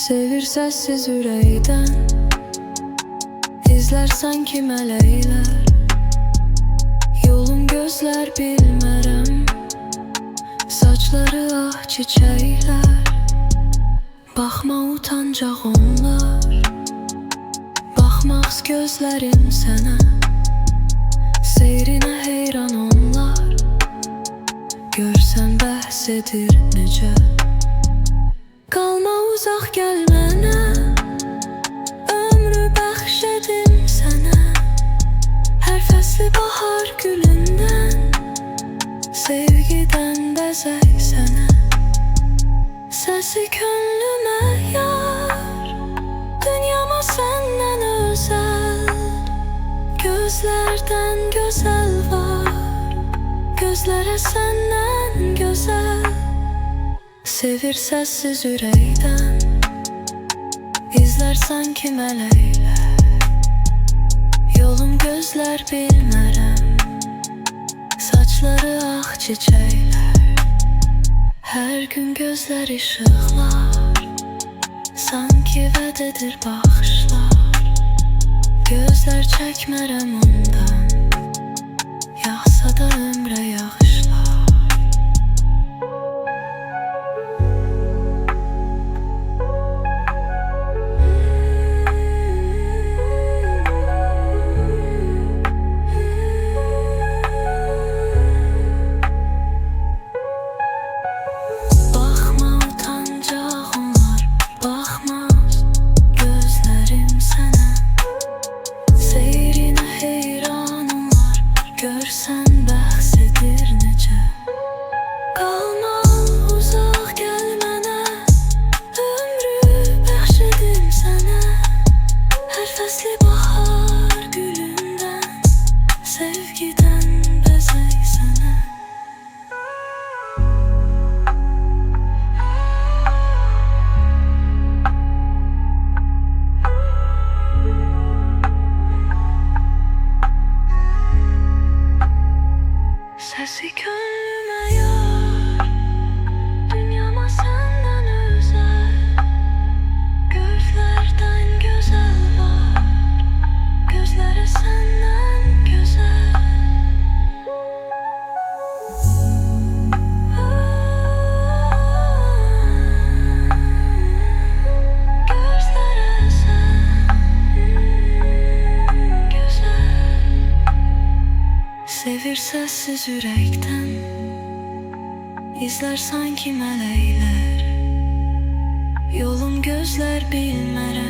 Sevir sessiz ürəkdən, İzlər sanki mələklər. Yolum gözlər bilmərəm, Saçları ah çiçəklər. Baxma utancaq onlar, Baxmaz gözlərim sənə. Seyrinə heyran onlar, Görsən bəhs edir necə. Qalma uzaq gəl mənə, Ömrü bəxş edim sənə. Hər fəsli bahar gülündən, Sevgidən bəzək sənə. Səsi könlümə yar, Dünyama səndən özəl. Gözlərdən gözəl var, Gözlərə səndən gözəl. Sevir sessiz ürəkdən, İzlər sanki mələklər. Yolum gözlər bilmərəm, Saçları ah çiçəklər. Hər gün gözlər işıqlar, Sanki vəd edir baxışlar. Gözlər çəkmərəm ondan, Yağsa da ömrə yağışlar. Görsən bəhs edir necə. Qalma uzaq gəl mənə, Ömrü bəxş edim sənə. Hər fəsli bahar gülündən, Sevgidən bəzək sənə. Səsi könlümə yar, Dünyama səndən özəl. Gözlərdən gözəl var, Gözləri səndən gözəl. Gözlərə sən gözəl. Sevir sessiz ürəkdən, İzlər sanki mələklər. Yolum gözlər bilmərəm,